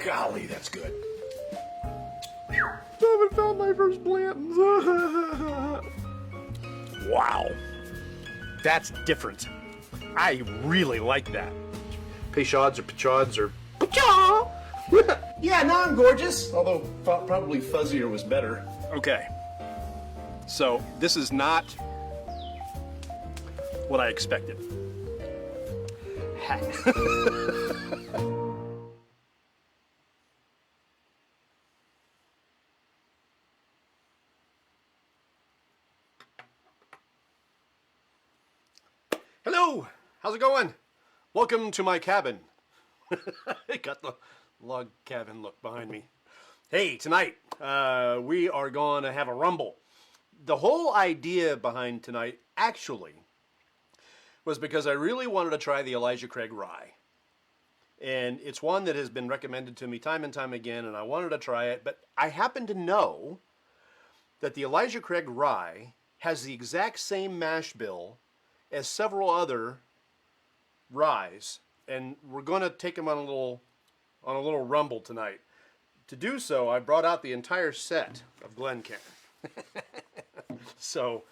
Golly, that's good. I haven't found my first Blanton's. Wow. That's different. I really like that. Peychauds or Peychauds or Peychaud. Yeah, now I'm gorgeous. Although probably fuzzier was better. Okay. So this is not what I expected. Hello, how's it going? Welcome to my cabin. I got the log cabin look behind me. Hey, tonight we are going to have a rumble. The whole idea behind tonight actually was because I really wanted to try the Elijah Craig rye. And it's one that has been recommended to me time and time again, and I wanted to try it, but I happen to know that the Elijah Craig rye has the exact same mash bill as several other ryes, and we're going to take them on a little rumble tonight. To do so, I brought out the entire set of Glencairn. So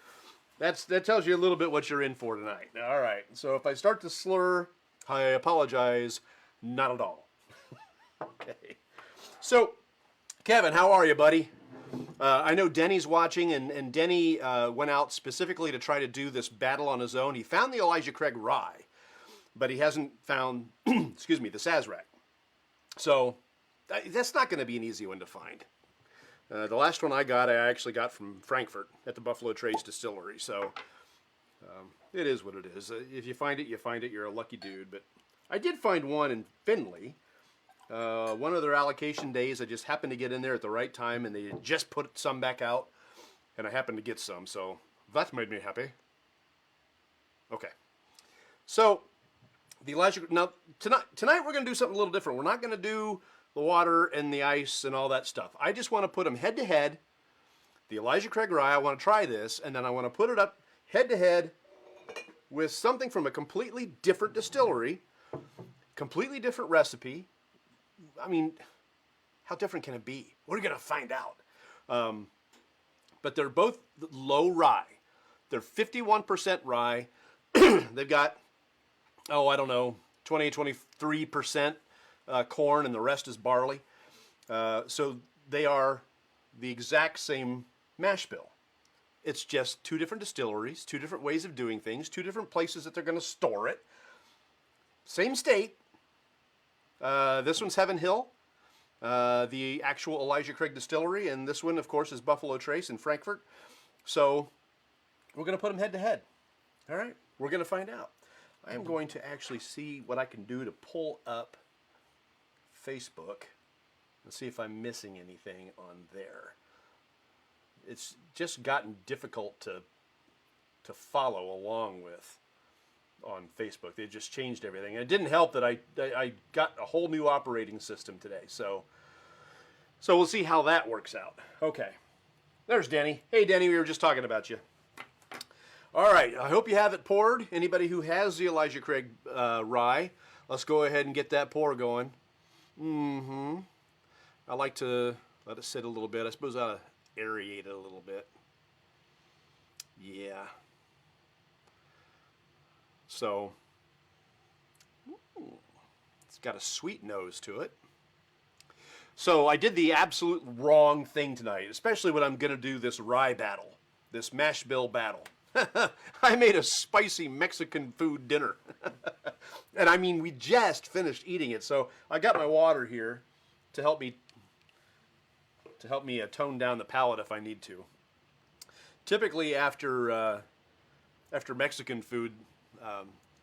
that tells you a little bit what you're in for tonight. All right. So if I start to slur, I apologize. Not at all. Okay. So, Kevin, how are you, buddy? I know Denny's watching, and Denny went out specifically to try to do this battle on his own. He found the Elijah Craig rye, but he hasn't found, excuse me, the Sazerac. So that's not going to be an easy one to find. The last one I actually got from Frankfurt at the Buffalo Trace Distillery. So it is what it is. If you find it, you find it. You're a lucky dude. But I did find one in Findlay. One of their allocation days, I just happened to get in there at the right time, and they had just put some back out, and I happened to get some, so that made me happy. Okay. So, the Elijah... Now, tonight we're going to do something a little different. We're not going to do the water and the ice and all that stuff. I just want to put them head-to-head. The Elijah Craig rye, I want to try this, and then I want to put it up head-to-head with something from a completely different distillery, completely different recipe. I mean, how different can it be? We're going to find out. But they're both low rye. They're 51% rye. They've got, I don't know, 23% corn, and the rest is barley. So they are the exact same mash bill. It's just two different distilleries, two different ways of doing things, two different places that they're going to store it. Same state. This one's Heaven Hill, the actual Elijah Craig distillery, and this one, of course, is Buffalo Trace in Frankfurt. So we're going to put them head to head. All right, we're going to find out. I am going to actually see what I can do to pull up Facebook and see if I'm missing anything on there. It's just gotten difficult to follow along with on Facebook. They just changed everything. And it didn't help that I got a whole new operating system today. So we'll see how that works out. Okay. There's Denny. Hey, Denny, we were just talking about you. All right. I hope you have it poured. Anybody who has the Elijah Craig rye, let's go ahead and get that pour going. I like to let it sit a little bit. I suppose I ought to aerate it a little bit. Yeah. So, it's got a sweet nose to it. So I did the absolute wrong thing tonight, especially when I'm going to do this rye battle, this mash bill battle. I made a spicy Mexican food dinner. And I mean, we just finished eating it. So I got my water here to help me tone down the palate if I need to. Typically after Mexican food,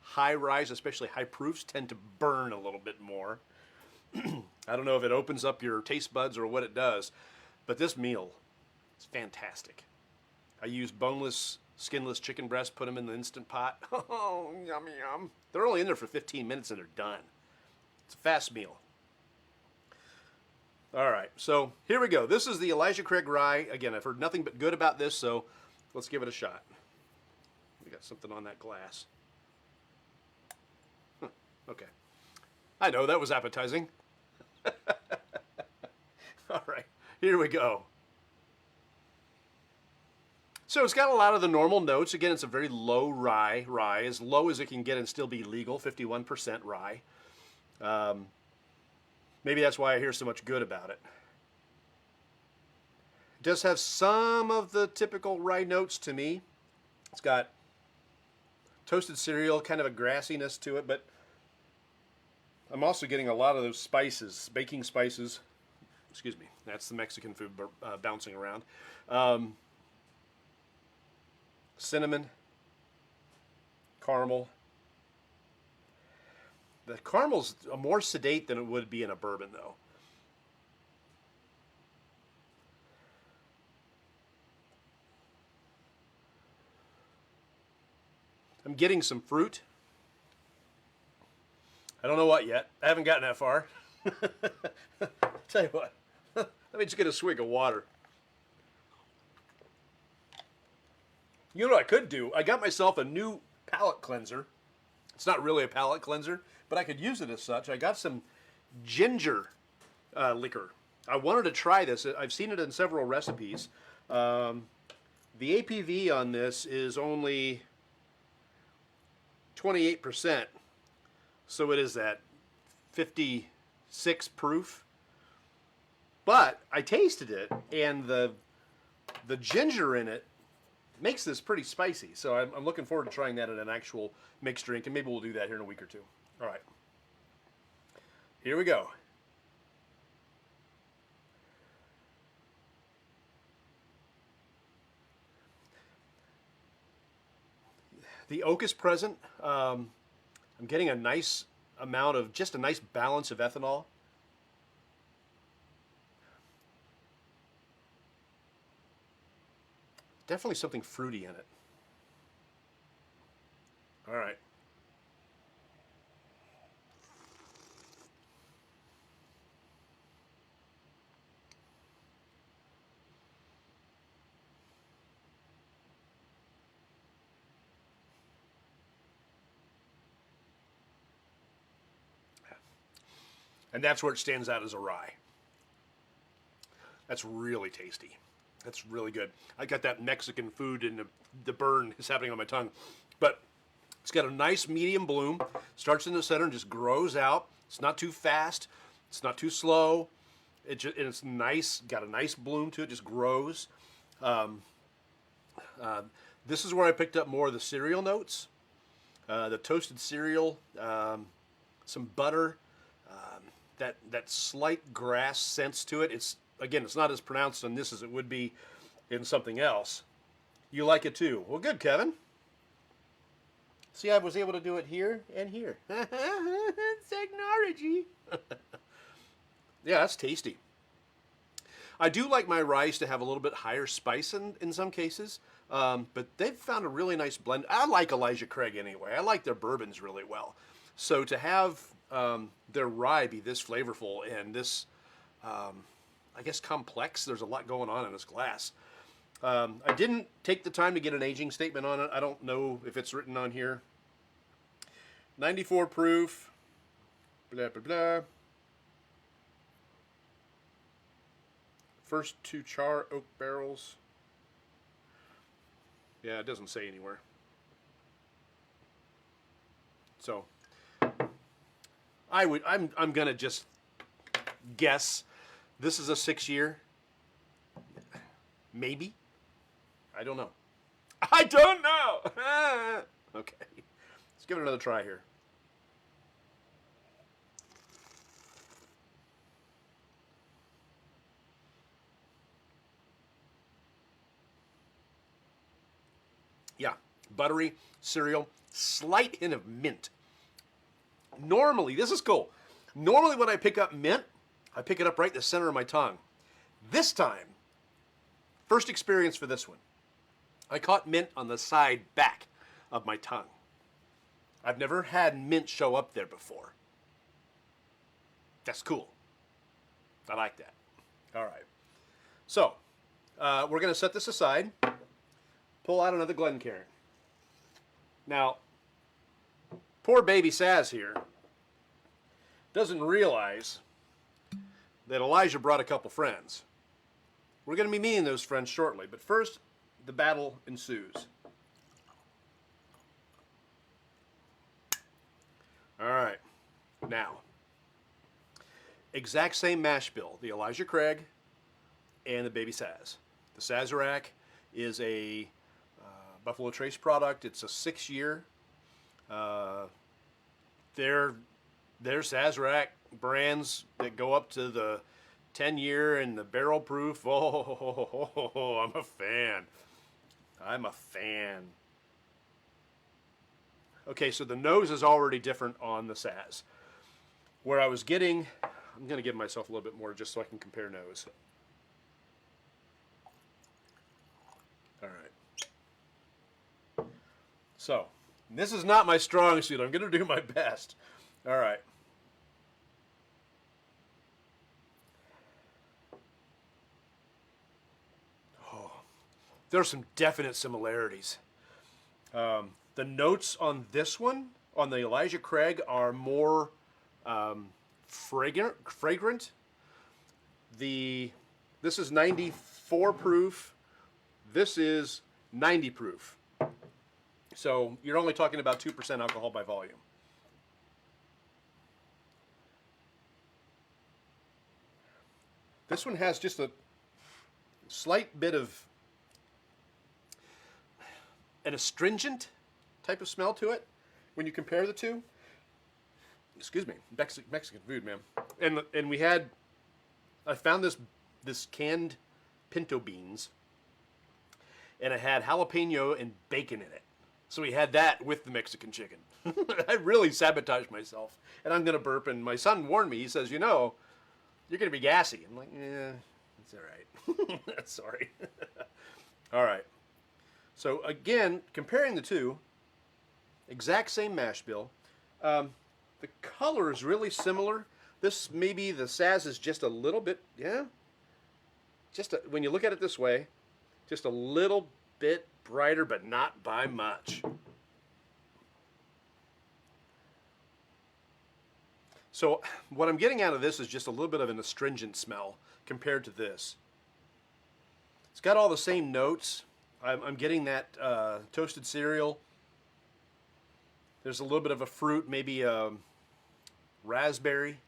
high ryes, especially high proofs, tend to burn a little bit more. I don't know if it opens up your taste buds or what it does, but this meal is fantastic. I use boneless, skinless chicken breasts, put them in the Instant Pot. Oh, yum, yum. They're only in there for 15 minutes and they're done. It's a fast meal. All right, so here we go. This is the Elijah Craig rye. Again, I've heard nothing but good about this, so let's give it a shot. We got something on that glass. Okay. I know, that was appetizing. Here we go. So it's got a lot of the normal notes. Again, it's a very low rye, as low as it can get and still be legal, 51% rye. Maybe that's why I hear so much good about it. It does have some of the typical rye notes to me. It's got toasted cereal, kind of a grassiness to it, but I'm also getting a lot of those spices, baking spices. Excuse me, that's the Mexican food bouncing around. Cinnamon, caramel. The caramel's more sedate than it would be in a bourbon, though. I'm getting some fruit. I don't know what yet. I haven't gotten that far. Tell you what, let me just get a swig of water. You know what I could do? I got myself a new palate cleanser. It's not really a palate cleanser, but I could use it as such. I got some ginger liquor. I wanted to try this. I've seen it in several recipes. The APV on this is only 28%. So it is that 56 proof. But I tasted it, and the ginger in it makes this pretty spicy. So I'm looking forward to trying that in an actual mixed drink, and maybe we'll do that here in a week or two. All right. Here we go. The oak is present. I'm getting a nice amount of, just a nice balance of ethanol. Definitely something fruity in it. All right. And that's where it stands out as a rye. That's really tasty. That's really good. I got that Mexican food and the burn is happening on my tongue. But it's got a nice medium bloom. Starts in the center and just grows out. It's not too fast. It's not too slow. It's nice. Got a nice bloom to it. Just grows. This is where I picked up more of the cereal notes. The toasted cereal, some butter, that slight grass sense to it. It's not as pronounced on this as it would be in something else. You like it too. Well, good, Kevin. See, I was able to do it here and here. Technology. Yeah, that's tasty. I do like my ryes to have a little bit higher spice in some cases, but they've found a really nice blend. I like Elijah Craig anyway. I like their bourbons really well. So to have their rye be this flavorful and this, I guess, complex, there's a lot going on in this glass. I didn't take the time to get an aging statement on it. I don't know if it's written on here. 94 proof, blah, blah, blah. First 2 char oak barrels. Yeah, it doesn't say anywhere. So I'm gonna just guess this is a 6-year. Maybe. I don't know. I don't know. Okay. Let's give it another try here. Yeah, buttery, cereal, slight hint of mint. Normally, this is cool. Normally when I pick up mint, I pick it up right in the center of my tongue. This time, first experience for this one, I caught mint on the side back of my tongue. I've never had mint show up there before. That's cool. I like that. All right. So, we're going to set this aside. Pull out another Glencairn. Now, poor baby Saz here doesn't realize that Elijah brought a couple friends. We're going to be meeting those friends shortly, but first, the battle ensues. All right, now, exact same mash bill, the Elijah Craig and the Baby Saz. The Sazerac is a Buffalo Trace product. It's a 6-year. They're Sazerac brands that go up to the 10-year and the barrel proof. Oh, I'm a fan. I'm a fan. Okay, so the nose is already different on the Saz. Where I was getting, I'm going to give myself a little bit more just so I can compare nose. All right. So, this is not my strong suit. I'm going to do my best. All right. Oh, there are some definite similarities. The notes on this one, on the Elijah Craig, are more fragrant. This is 94 proof. This is 90 proof. So you're only talking about 2% alcohol by volume. This one has just a slight bit of an astringent type of smell to it when you compare the two. Excuse me, Mexican food, man. And I found this canned pinto beans, and it had jalapeno and bacon in it. So we had that with the Mexican chicken. I really sabotaged myself, and I'm gonna burp. And my son warned me. He says, "You know, you're gonna be gassy." I'm like, "Yeah, that's all right." Sorry. All right. So again, comparing the two, exact same mash bill. The color is really similar. This maybe the Saz is just a little bit, yeah. When you look at it this way, just a little bit brighter, but not by much. So what I'm getting out of this is just a little bit of an astringent smell compared to this. It's got all the same notes. I'm getting that toasted cereal. There's a little bit of a fruit, maybe raspberry,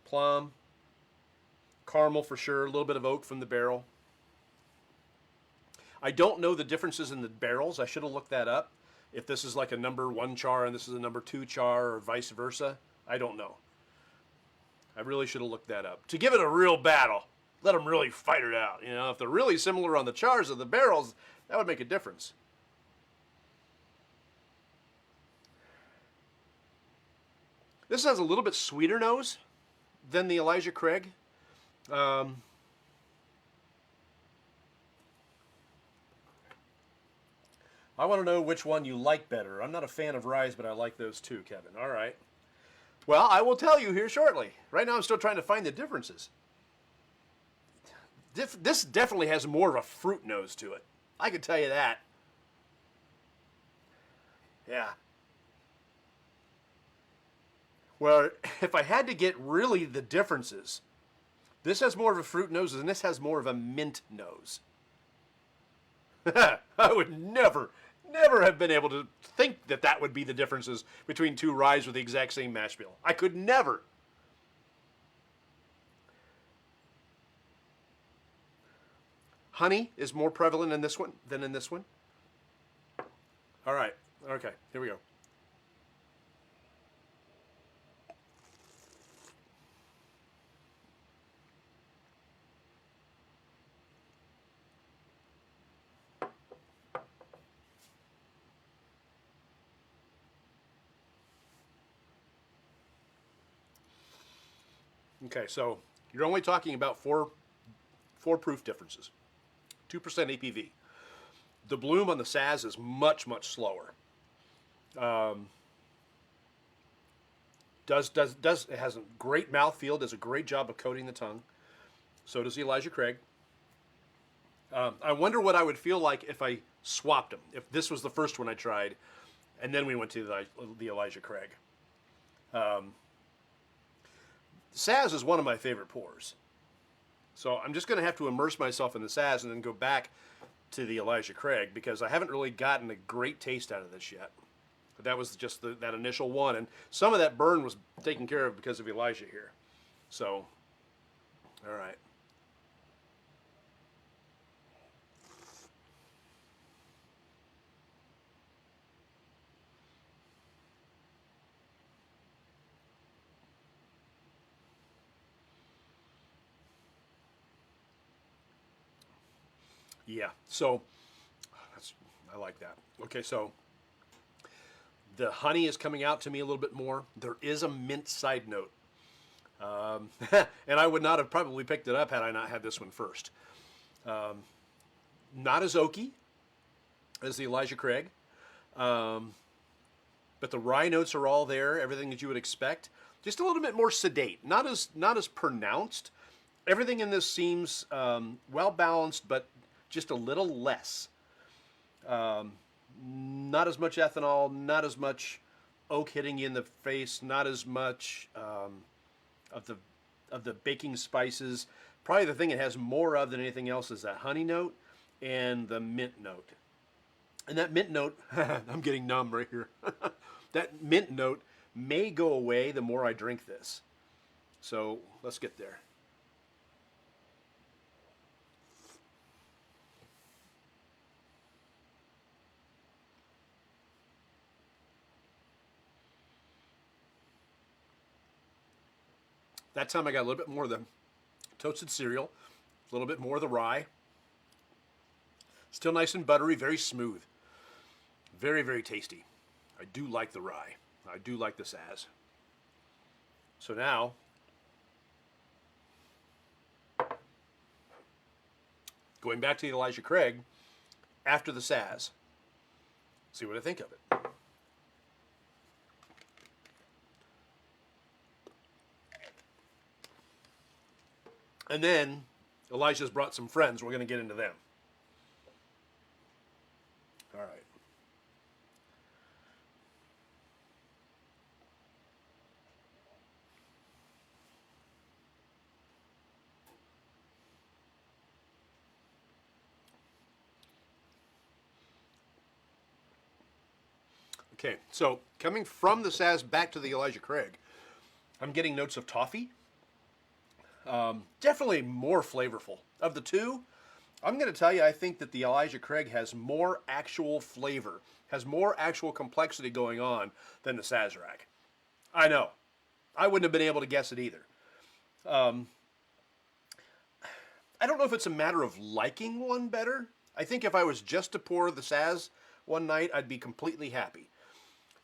plum, caramel for sure, a little bit of oak from the barrel. I don't know the differences in the barrels. I should have looked that up. If this is like a number 1 char and this is a number 2 char or vice versa, I don't know. I really should have looked that up. To give it a real battle, let them really fight it out. You know, if they're really similar on the chars of the barrels, that would make a difference. This has a little bit sweeter nose than the Elijah Craig. I want to know which one you like better. I'm not a fan of ryes, but I like those too, Kevin. All right. Well, I will tell you here shortly. Right now I'm still trying to find the differences. This definitely has more of a fruit nose to it. I can tell you that. Yeah. Well, if I had to get really the differences, this has more of a fruit nose and this has more of a mint nose. I would never have been able to think that would be the differences between two ryes with the exact same mash bill. I could never. Honey is more prevalent in this one than in this one. All right. Okay, here we go. Okay, so you're only talking about four proof differences. 2% APV. The bloom on the Saz is much slower. It has a great mouthfeel, does a great job of coating the tongue. So does the Elijah Craig. I wonder what I would feel like if I swapped them. If this was the first one I tried, and then we went to the Elijah Craig. Saz is one of my favorite pours. So I'm just going to have to immerse myself in the Saz and then go back to the Elijah Craig because I haven't really gotten a great taste out of this yet. But that was just that initial one. And some of that burn was taken care of because of Elijah here. So, all right. Yeah, so I like that. Okay, so the honey is coming out to me a little bit more. There is a mint side note. And I would not have probably picked it up had I not had this one first. Not as oaky as the Elijah Craig, but the rye notes are all there, everything that you would expect. Just a little bit more sedate, not as pronounced. Everything in this seems well balanced, but just a little less. Not as much ethanol, not as much oak hitting you in the face, not as much of the baking spices. Probably the thing it has more of than anything else is that honey note and the mint note. And that mint note, I'm getting numb right here. That mint note may go away the more I drink this. So let's get there. That time I got a little bit more of the toasted cereal, a little bit more of the rye. Still nice and buttery, very smooth. Very, very tasty. I do like the rye. I do like the Saz. So now, going back to the Elijah Craig, after the Saz, see what I think of it. And then Elijah's brought some friends. We're going to get into them. All right. Okay, so coming from the Saz back to the Elijah Craig, I'm getting notes of toffee. Definitely more flavorful. Of the two, I'm going to tell you, I think that the Elijah Craig has more actual flavor, has more actual complexity going on than the Sazerac. I know. I wouldn't have been able to guess it either. I don't know if it's a matter of liking one better. I think if I was just to pour the Saz one night, I'd be completely happy.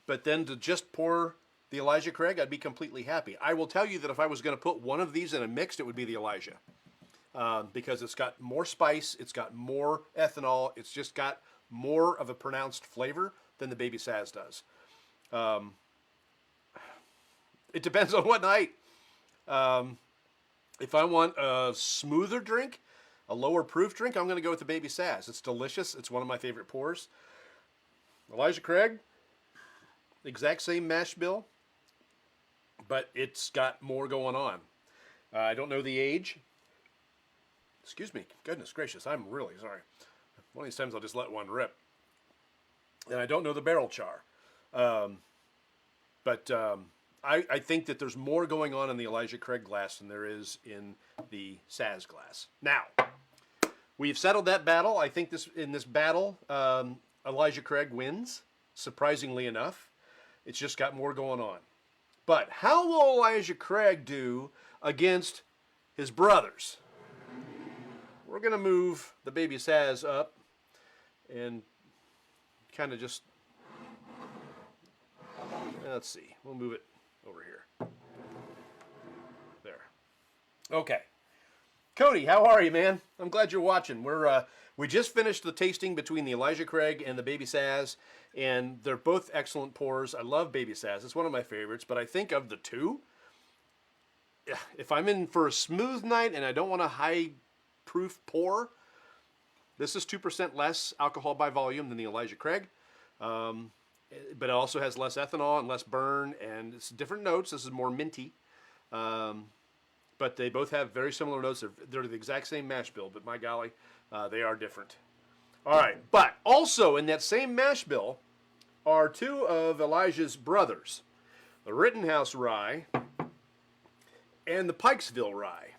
But then to just pour the Elijah Craig, I'd be completely happy. I will tell you that if I was going to put one of these in a mixed, it would be the Elijah. Because it's got more spice, it's got more ethanol, it's just got more of a pronounced flavor than the Baby Saz does. It depends on what night. If I want a smoother drink, a lower proof drink, I'm going to go with the Baby Saz. It's delicious. It's one of my favorite pours. Elijah Craig, exact same mash bill, but it's got more going on. I don't know the age. Excuse me. Goodness gracious, I'm really sorry. One of these times I'll just let one rip. And I don't know the barrel char. But I think that there's more going on in the Elijah Craig glass than there is in the Saz glass. Now, we've settled that battle. I think in this battle, Elijah Craig wins, surprisingly enough. It's just got more going on. But how will Elijah Craig do against his brothers? We're going to move the Baby Saz up and kind of just, let's see, we'll move it over here. There. Okay. Cody, how are you, man? I'm glad you're watching. We just finished the tasting between the Elijah Craig and the Baby Saz, and they're both excellent pours. I love Baby Saz. It's one of my favorites, but I think of the two, if I'm in for a smooth night and I don't want a high proof pour, this is 2% less alcohol by volume than the Elijah Craig, but it also has less ethanol and less burn, and it's different notes. This is more minty. but they both have very similar notes. They're the exact same mash bill, but my golly, they are different. All right, but also in that same mash bill are two of Elijah's brothers, the Rittenhouse rye and the Pikesville rye.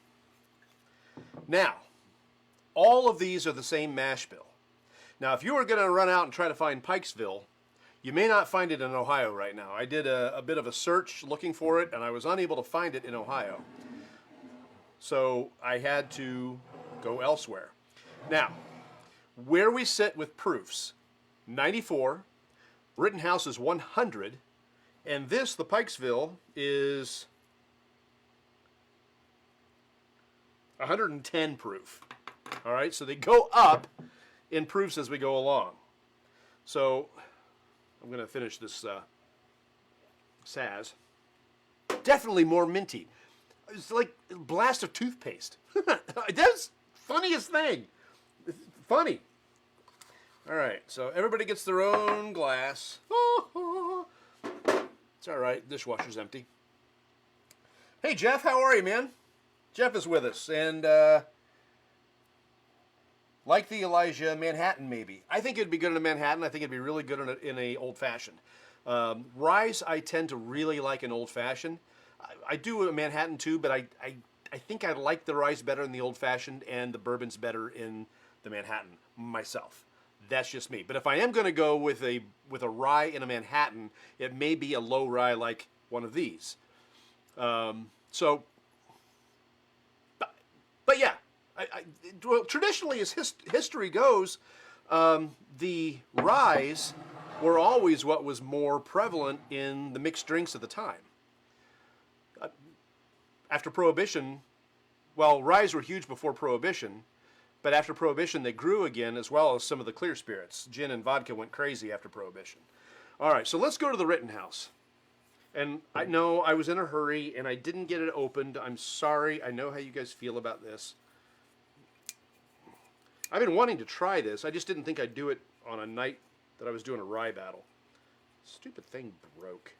Now, all of these are the same mash bill. Now, if you were going to run out and try to find Pikesville, you may not find it in Ohio right now. I did a bit of a search looking for it, and I was unable to find it in Ohio. So I had to go elsewhere. Now, where we sit with proofs, 94, Rittenhouse is 100, and this, the Pikesville, is 110 proof. All right, so they go up in proofs as we go along. So I'm going to finish this Saz. Definitely more minty. It's like a blast of toothpaste. That's funniest thing. It's funny. All right, so everybody gets their own glass. It's all right. Dishwasher's empty. Hey, Jeff, how are you, man? Jeff is with us, and like the Elijah Manhattan, maybe. I think it'd be good in a Manhattan. I think it'd be really good in a old-fashioned. Ryes, I tend to really like an old-fashioned. I do a Manhattan too, but I think I like the Ryes better in the old-fashioned, and the bourbon's better in the Manhattan myself. That's just me. But if I am going to go with a rye in a Manhattan, it may be a low rye like one of these. But yeah, well, traditionally, as history goes, the ryes were always what was more prevalent in the mixed drinks at the time. After Prohibition, well, ryes were huge before Prohibition, but after Prohibition, they grew again, as well as some of the clear spirits. Gin and vodka went crazy after Prohibition. All right, so let's go to the Rittenhouse. And I know I was in a hurry, and I didn't get it opened. I'm sorry. I know how you guys feel about this. I've been wanting to try this. I just didn't think I'd do it on a night that I was doing a rye battle. Stupid thing broke.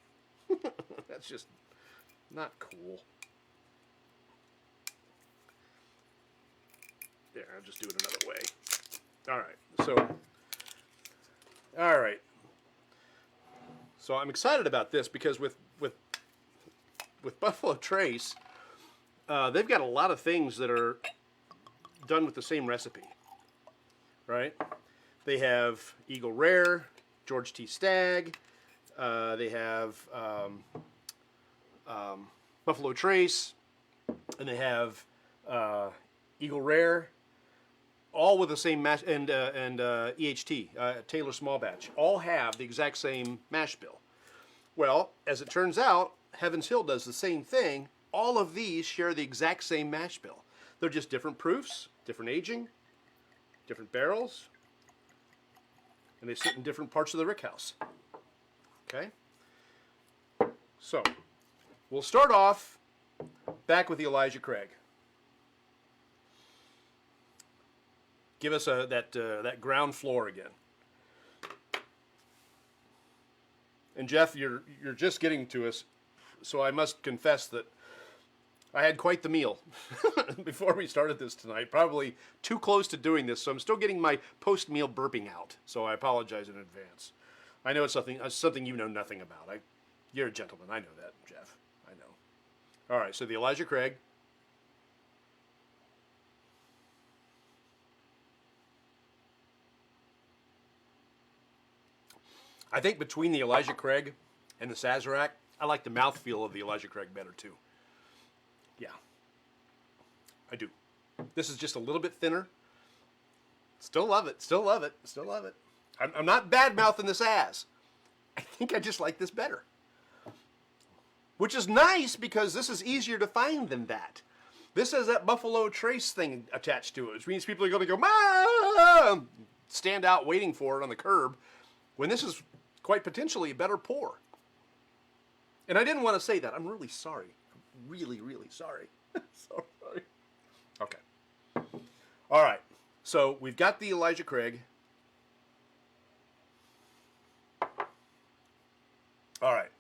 That's just not cool. There, I'll just do it another way. All right. So I'm excited about this because with Buffalo Trace, they've got a lot of things that are done with the same recipe, right? They have Eagle Rare, George T. Stagg. They have Buffalo Trace, and they have Eagle Rare, all with the same mash, and EHT, Taylor Small Batch, all have the exact same mash bill. Well, as it turns out, Heaven's Hill does the same thing. All of these share the exact same mash bill. They're just different proofs, different aging, different barrels, and they sit in different parts of the rickhouse. Okay? So, we'll start off back with the Elijah Craig. Give us that ground floor again. And Jeff, you're just getting to us, so I must confess that I had quite the meal before we started this tonight. Probably too close to doing this, so I'm still getting my post-meal burping out. So I apologize in advance. I know it's something you know nothing about. You're a gentleman. I know that, Jeff. I know. All right. So the Elijah Craig. I think between the Elijah Craig and the Sazerac, I like the mouthfeel of the Elijah Craig better too. Yeah, I do. This is just a little bit thinner. Still love it. Still love it. Still love it. I'm not bad-mouthing this Saz. I think I just like this better. Which is nice because this is easier to find than that. This has that Buffalo Trace thing attached to it, which means people are going to go, "Ma!" stand out waiting for it on the curb, when this is quite potentially a better pour. And I didn't want to say that. I'm really sorry. I'm really, really sorry. So sorry. Okay. All right. So we've got the Elijah Craig. All right.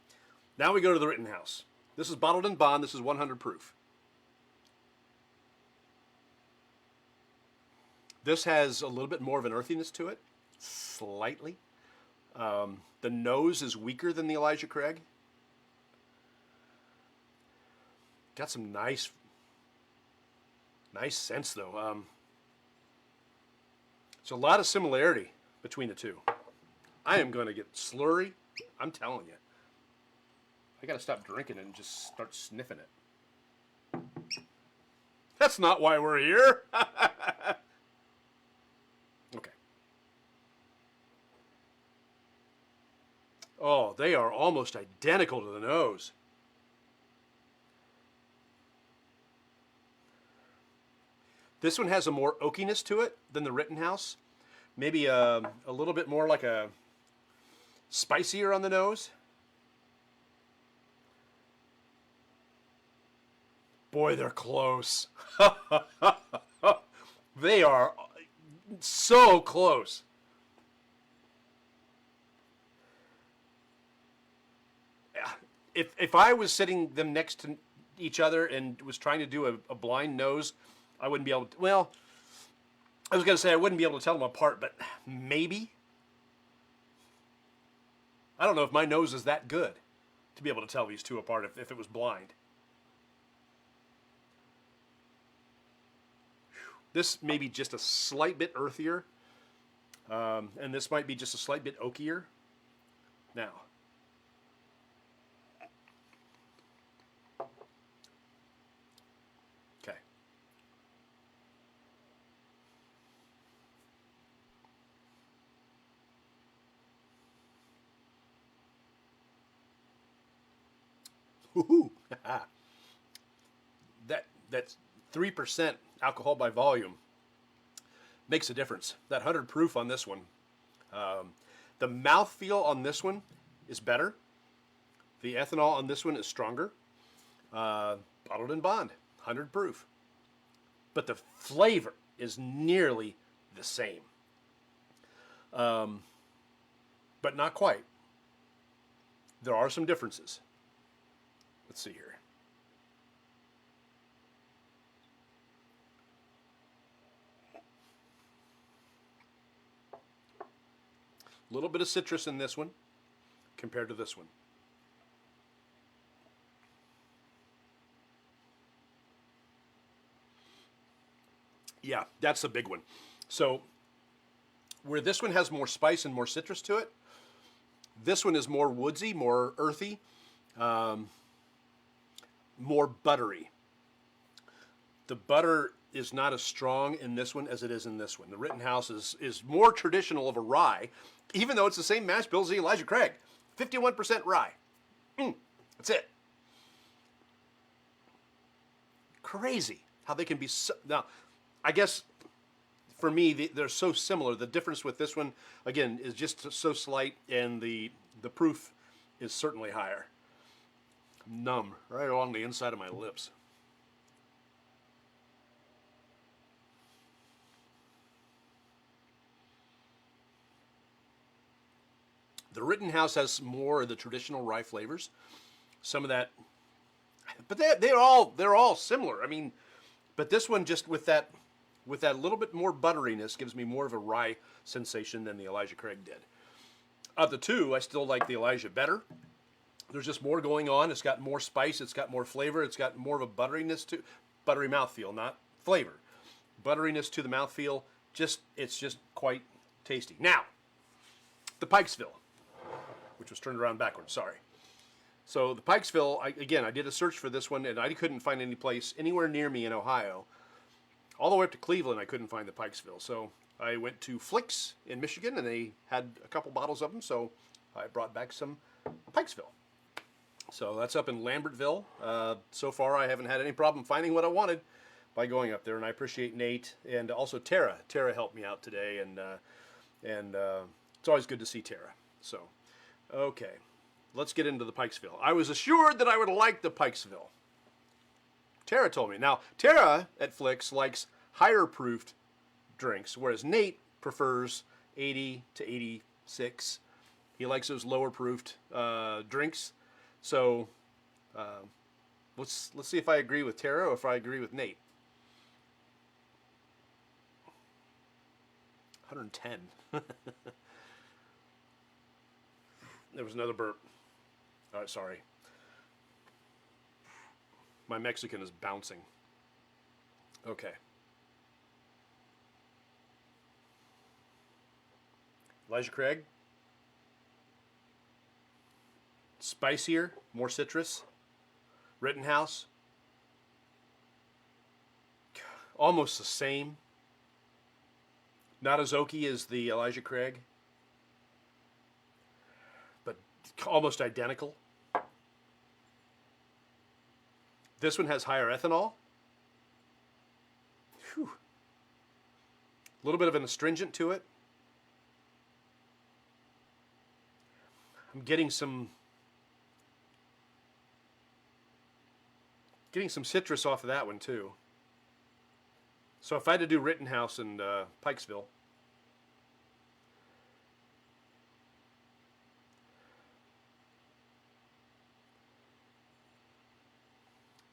Now we go to the Rittenhouse. This is bottled in bond. This is 100 proof. This has a little bit more of an earthiness to it, slightly. The nose is weaker than the Elijah Craig. Got some nice scents though. It's a lot of similarity between the two. I am going to get slurry. I'm telling you. I got to stop drinking it and just start sniffing it. That's not why we're here. Okay. Oh, they are almost identical to the nose. This one has a more oakiness to it than the Rittenhouse. Maybe a little bit more like a spicier on the nose. Boy, they're close. They are so close. If I was sitting them next to each other and was trying to do a blind nose, I wouldn't be able to, well, I was going to say I wouldn't be able to tell them apart, but maybe. I don't know if my nose is that good to be able to tell these two apart if it was blind. This may be just a slight bit earthier, and this might be just a slight bit oakier. Now, okay. Woohoo! That's 3% alcohol by volume makes a difference. That 100 proof on this one. The mouthfeel on this one is better. The ethanol on this one is stronger. Bottled in bond, 100 proof. But the flavor is nearly the same. But not quite. There are some differences. Let's see here. A little bit of citrus in this one compared to this one. Yeah, that's the big one. So where this one has more spice and more citrus to it, this one is more woodsy, more earthy, more buttery. The butter is not as strong in this one as it is in this one. The Rittenhouse is more traditional of a rye, even though it's the same mash bill as the Elijah Craig. 51% rye. That's it. Crazy how they can be so... Now, I guess for me, they're so similar. The difference with this one, again, is just so slight, and the proof is certainly higher. Numb right along the inside of my lips. The Rittenhouse has more of the traditional rye flavors. Some of that, but they're all similar. I mean, but this one just with that little bit more butteriness gives me more of a rye sensation than the Elijah Craig did. Of the two, I still like the Elijah better. There's just more going on. It's got more spice. It's got more flavor. It's got more of a butteriness to buttery mouthfeel, not flavor. Butteriness to the mouthfeel. It's just quite tasty. Now, the Pikesville, which was turned around backwards. Sorry. So the Pikesville, I did a search for this one, and I couldn't find any place anywhere near me in Ohio. All the way up to Cleveland, I couldn't find the Pikesville. So I went to Flicks in Michigan, and they had a couple bottles of them. So I brought back some Pikesville. So that's up in Lambertville. So far, I haven't had any problem finding what I wanted by going up there, and I appreciate Nate and also Tara. Tara helped me out today, and it's always good to see Tara. So, okay, let's get into the Pikesville. I was assured that I would like the Pikesville. Tara told me. Now, Tara at Flicks likes higher proofed drinks, whereas Nate prefers 80 to 86. He likes those lower proofed drinks. So let's see if I agree with Tara or if I agree with Nate. 110. There was another burp. Sorry. My Mexican is bouncing. Okay. Elijah Craig. Spicier, more citrus. Rittenhouse. Almost the same. Not as oaky as the Elijah Craig, but almost identical. This one has higher ethanol. Whew. A little bit of an astringent to it. I'm getting some citrus off of that one too. So if I had to do Rittenhouse and Pikesville,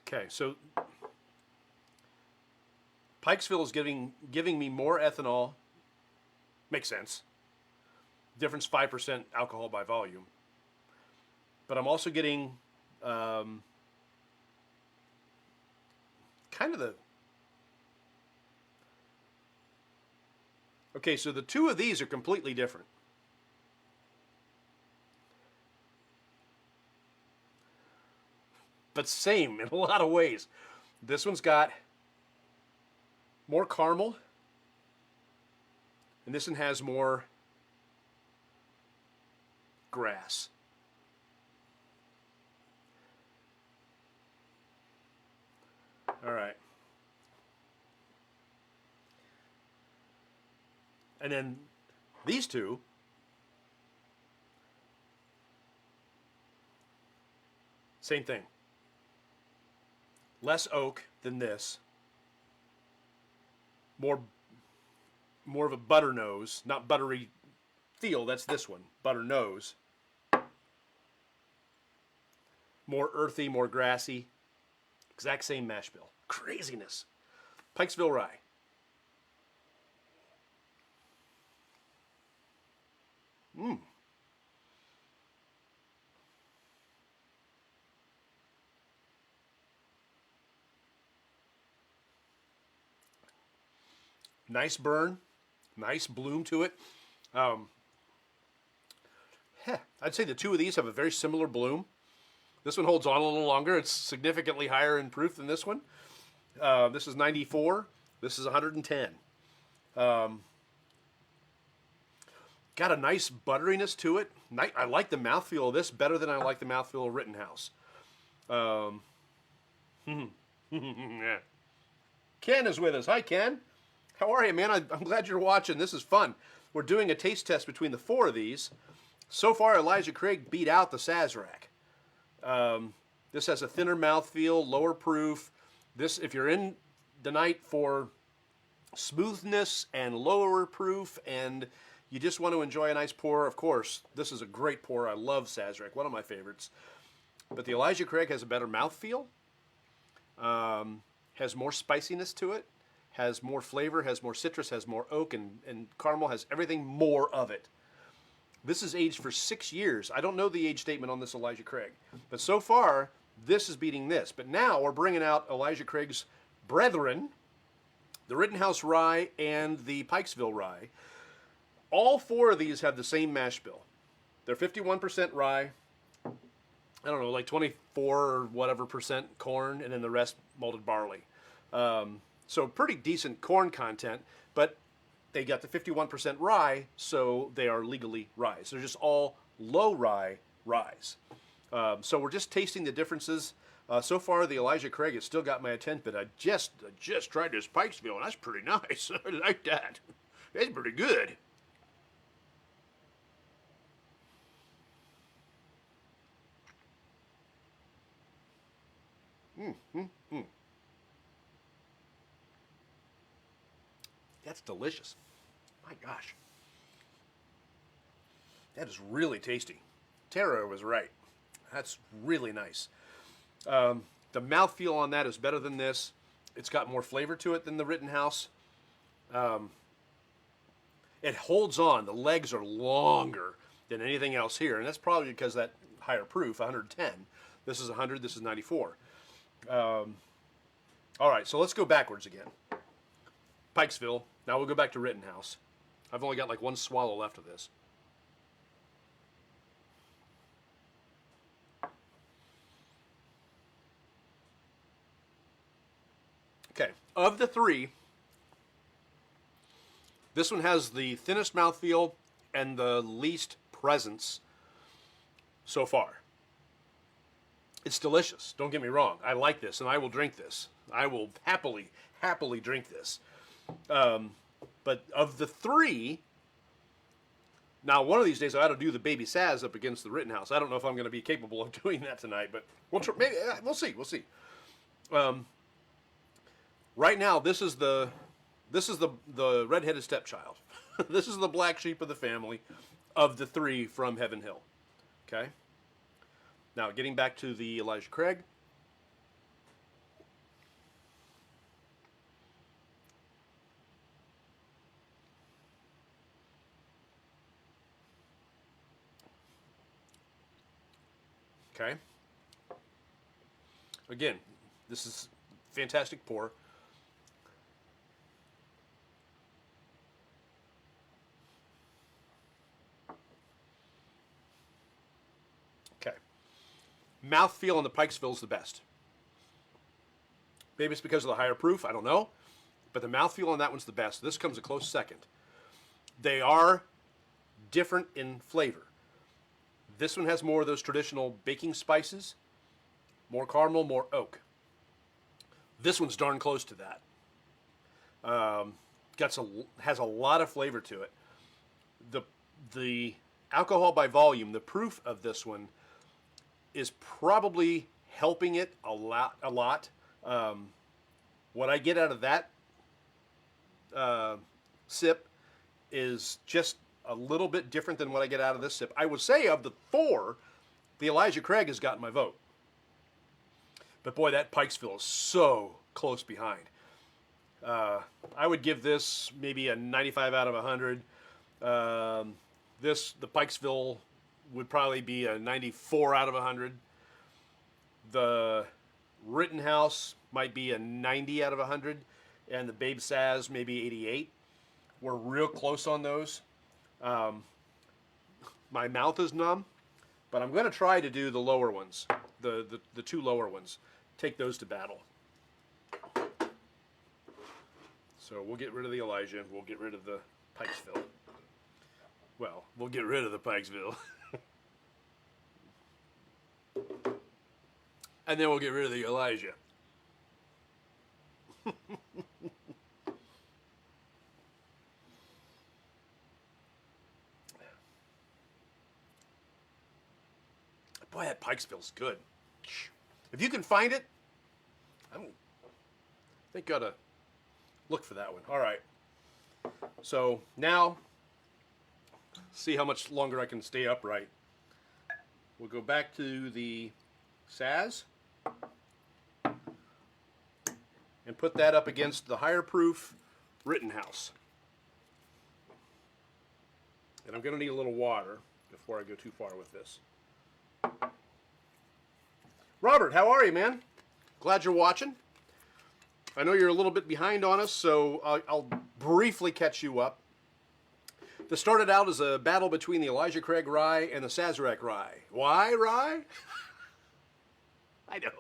okay, so Pikesville is giving me more ethanol. Makes sense. Difference 5% alcohol by volume. But I'm also getting kind of the... Okay, so the two of these are completely different. But same in a lot of ways. This one's got more caramel, and this one has more grass. All right. And then these two, same thing. Less oak than this. More of a butter nose, not buttery feel. That's this one, butter nose. More earthy, more grassy. Exact same mash bill. Craziness. Pikesville rye. Nice burn, nice bloom to it. I'd say the two of these have a very similar bloom. This one holds on a little longer. It's significantly higher in proof than this one. This is 94. This is 110. Got a nice butteriness to it. I like the mouthfeel of this better than I like the mouthfeel of Rittenhouse. Ken is with us. Hi, Ken. How are you, man? I'm glad you're watching. This is fun. We're doing a taste test between the four of these. So far, Elijah Craig beat out the Sazerac. This has a thinner mouthfeel, lower proof. This, if you're in the night for smoothness and lower proof, and you just want to enjoy a nice pour, of course, this is a great pour. I love Sazerac, one of my favorites. But the Elijah Craig has a better mouthfeel, has more spiciness to it, has more flavor, has more citrus, has more oak, and caramel, has everything more of it. This is aged for 6 years. I don't know the age statement on this Elijah Craig, but so far, this is beating this. But now we're bringing out Elijah Craig's brethren, the Rittenhouse rye and the Pikesville rye. All four of these have the same mash bill. They're 51% rye, I don't know, like 24 or whatever percent corn, and then the rest malted barley. So pretty decent corn content, but they got the 51% rye, so they are legally ryes. They're just all low rye ryes. So we're just tasting the differences. So far, the Elijah Craig has still got my attention, but I just tried this Pikesville, and that's pretty nice. I like that. That's pretty good. That's delicious. My gosh. That is really tasty. Tara was right. That's really nice. The mouthfeel on that is better than this. It's got more flavor to it than the Rittenhouse. it holds on. The legs are longer than anything else here, and that's probably because that higher proof, 110. This is 100. This is 94. All right, so let's go backwards again. Pikesville. Now we'll go back to Rittenhouse. I've only got like one swallow left of this. Okay, of the three, this one has the thinnest mouthfeel and the least presence so far. It's delicious, don't get me wrong. I like this and I will drink this. I will happily drink this. But of the three, now one of these days I ought to do the Baby Saz up against the Rittenhouse. I don't know if I'm going to be capable of doing that tonight, but maybe, we'll see. Right now, this is the redheaded stepchild. This is the black sheep of the family of the three from Heaven Hill. Okay? Now, getting back to the Elijah Craig. Okay? Again, this is fantastic pour. Okay. Mouthfeel on the Pikesville is the best. Maybe it's because of the higher proof, I don't know. But the mouthfeel on that one's the best. This comes a close second. They are different in flavor. This one has more of those traditional baking spices. More caramel, more oak. This one's darn close to that. Has a lot of flavor to it. The alcohol by volume, the proof of this one is probably helping it a lot. What I get out of that sip is just a little bit different than what I get out of this sip. I would say of the four, the Elijah Craig has gotten my vote. But boy, that Pikesville is so close behind. I would give this maybe a 95 out of 100. The Pikesville would probably be a 94 out of 100. The Rittenhouse might be a 90 out of 100. And the Babe Saz maybe 88. We're real close on those. My mouth is numb, but I'm going to try to do the lower ones, the two lower ones. Take those to battle. So we'll get rid of the Elijah. We'll get rid of the Pikesville. Well, we'll get rid of the Pikesville. And then we'll get rid of the Elijah. Boy, that Pikesville's good. If you can find it, I think you ought to look for that one. All right. So now, see how much longer I can stay upright. We'll go back to the Saz and put that up against the higher proof Rittenhouse. And I'm going to need a little water before I go too far with this. Robert, how are you, man? Glad you're watching. I know you're a little bit behind on us, so I'll briefly catch you up. This started out as a battle between the Elijah Craig rye and the Sazerac rye. Why rye? I know.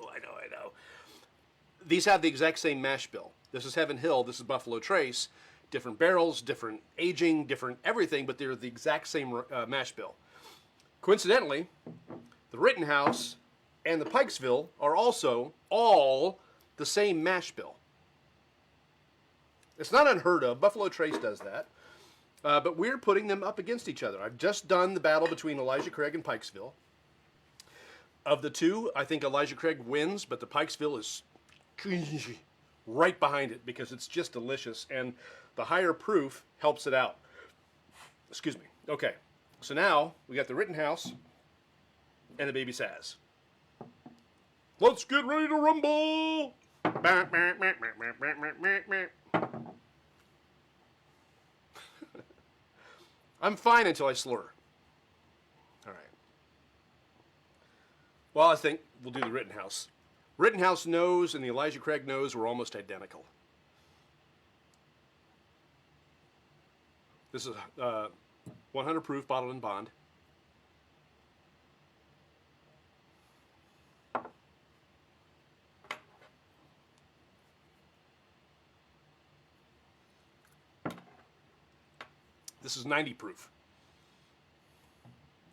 These have the exact same mash bill. This is Heaven Hill, this is Buffalo Trace. Different barrels, different aging, different everything, but they're the exact same mash bill. Coincidentally, the Rittenhouse and the Pikesville are also all the same mash bill. It's not unheard of. Buffalo Trace does that. But we're putting them up against each other. I've just done the battle between Elijah Craig and Pikesville. Of the two, I think Elijah Craig wins, but the Pikesville is right behind it because it's just delicious, and the higher proof helps it out. Excuse me. Okay, so now we got the Rittenhouse and the Baby Saz. Let's get ready to rumble! I'm fine until I slur. All right. Well, I think we'll do the Rittenhouse. Rittenhouse nose and the Elijah Craig nose were almost identical. This is 100 proof, bottled in bond. This is 90 proof.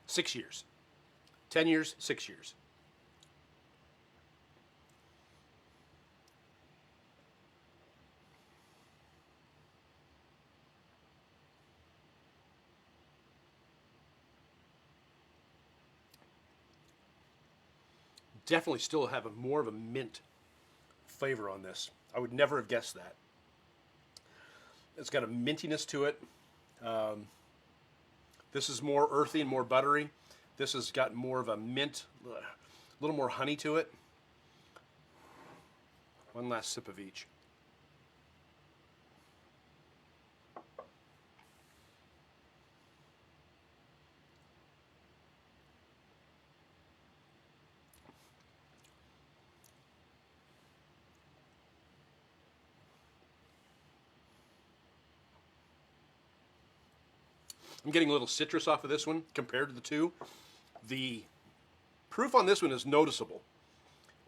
6 years. 10 years, 6 years. Definitely still have more of a mint flavor on this. I would never have guessed that. It's got a mintiness to it. This is more earthy and more buttery. This has got more of a mint, a little more honey to it. One last sip of each. I'm getting a little citrus off of this one compared to the two. The proof on this one is noticeable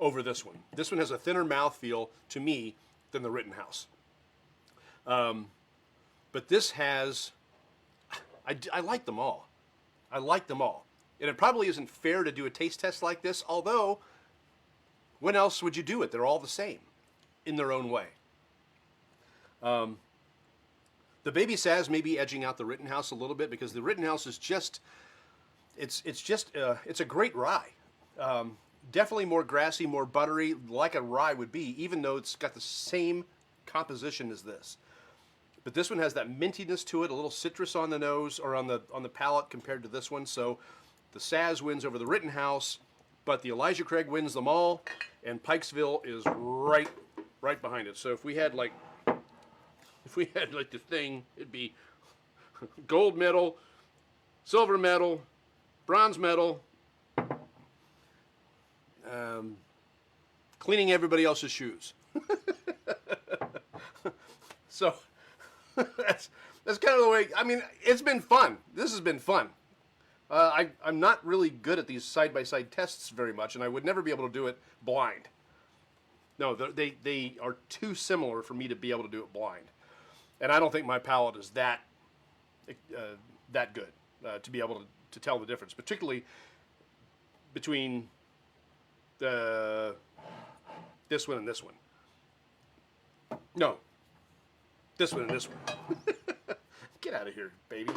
over this one. This one has a thinner mouthfeel to me than the Rittenhouse. But this has, I like them all. I like them all. And it probably isn't fair to do a taste test like this, although when else would you do it? They're all the same in their own way. The Baby Saz may be edging out the Rittenhouse a little bit because the Rittenhouse is just, it's a great rye. Definitely more grassy, more buttery, like a rye would be, even though it's got the same composition as this. But this one has that mintiness to it, a little citrus on the nose or on the palate compared to this one. So the Saz wins over the Rittenhouse, but the Elijah Craig wins them all, and Pikesville is right behind it. So if we had like the thing, it'd be gold medal, silver medal, bronze medal, cleaning everybody else's shoes. So that's kind of the way. I mean, it's been fun. This has been fun. I'm not really good at these side-by-side tests very much, and I would never be able to do it blind. No, they are too similar for me to be able to do it blind. And I don't think my palate is that good to be able to tell the difference, particularly between this one and this one. No, this one and this one. Get out of here, baby.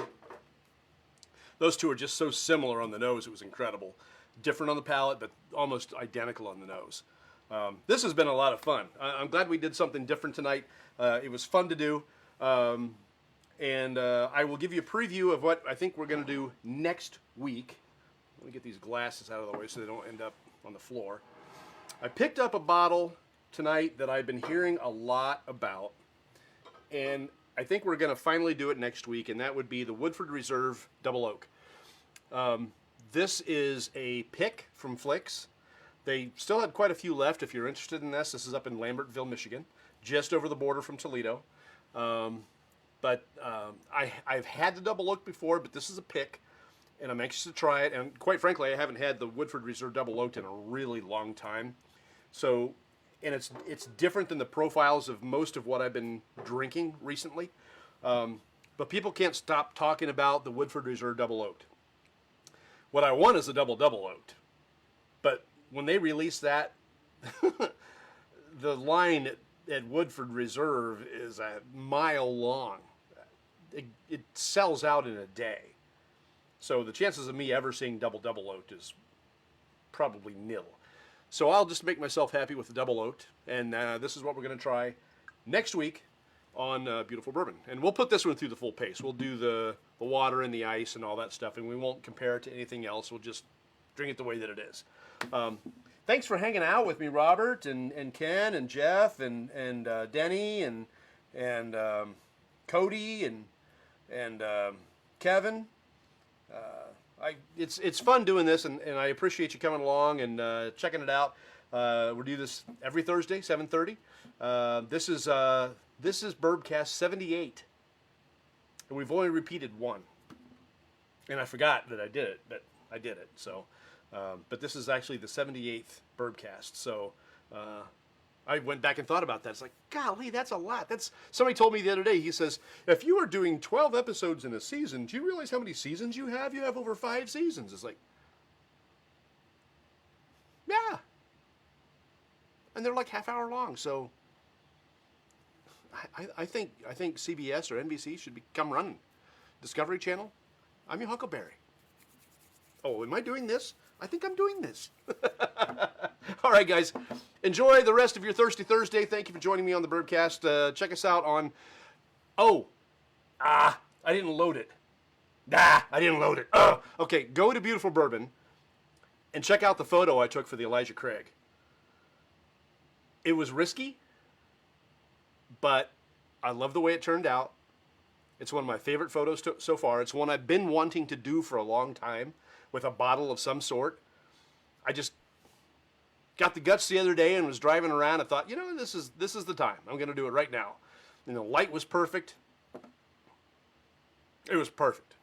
Those two are just so similar on the nose, it was incredible. Different on the palate, but almost identical on the nose. This has been a lot of fun. I'm glad we did something different tonight. It was fun to do. And I will give you a preview of what I think we're going to do next week. Let me get these glasses out of the way so they don't end up on the floor. I picked up a bottle tonight that I've been hearing a lot about, and I think we're going to finally do it next week, and that would be the Woodford Reserve Double Oak. This is a pick from Flicks. They still had quite a few left if you're interested in this. This is up in Lambertville, Michigan, just over the border from Toledo. I've had the Double Oak before, but this is a pick, and I'm anxious to try it. And quite frankly, I haven't had the Woodford Reserve Double Oaked in a really long time. So, and it's different than the profiles of most of what I've been drinking recently. But people can't stop talking about the Woodford Reserve Double Oaked. What I want is a Double Oaked. But when they release that, the line at Woodford Reserve is a mile long. It sells out in a day. So the chances of me ever seeing Double Oaked is probably nil. So I'll just make myself happy with the Double Oaked, and this is what we're going to try next week on Beautiful Bourbon. And we'll put this one through the full pace. We'll do the water and the ice and all that stuff, and we won't compare it to anything else. We'll just drink it the way that it is. Thanks for hanging out with me, Robert, and Ken, and Jeff, and Denny, and Cody, and Kevin. It's fun doing this, and I appreciate you coming along and checking it out. We do this every Thursday, 7:30. This is Bourbcast 78, and we've only repeated one. And I forgot that I did it, but I did it. So, but this is actually the 78th Bourbcast. So, I went back and thought about that. It's like, golly, that's a lot. That's somebody told me the other day. He says, if you are doing 12 episodes in a season, do you realize how many seasons you have? You have over 5 seasons. It's like, yeah, and they're like half-hour long. So, I think CBS or NBC should come running. Discovery Channel. I'm your Huckleberry. Oh, am I doing this? I think I'm doing this. All right, guys. Enjoy the rest of your Thirsty Thursday. Thank you for joining me on the Bourbcast. Check us out on... I didn't load it. I didn't load it. Okay, go to Beautiful Bourbon and check out the photo I took for the Elijah Craig. It was risky, but I love the way it turned out. It's one of my favorite photos so far. It's one I've been wanting to do for a long time with a bottle of some sort. I just got the guts the other day and was driving around and thought, this is the time. I'm going to do it right now. Light was perfect. It was perfect.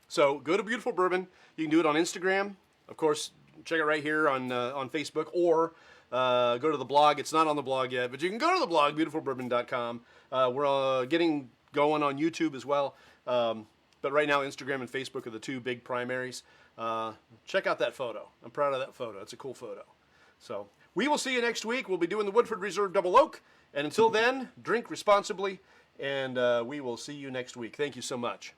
So go to Beautiful Bourbon. You can do it on Instagram. Of course, check it right here on Facebook, or go to the blog. It's not on the blog yet, but you can go to the blog, beautifulbourbon.com. We're getting going on YouTube as well. But right now, Instagram and Facebook are the 2 big primaries. Check out that photo. I'm proud of that photo. It's a cool photo. So we will see you next week. We'll be doing the Woodford Reserve Double Oak. And until then, drink responsibly, and we will see you next week. Thank you so much.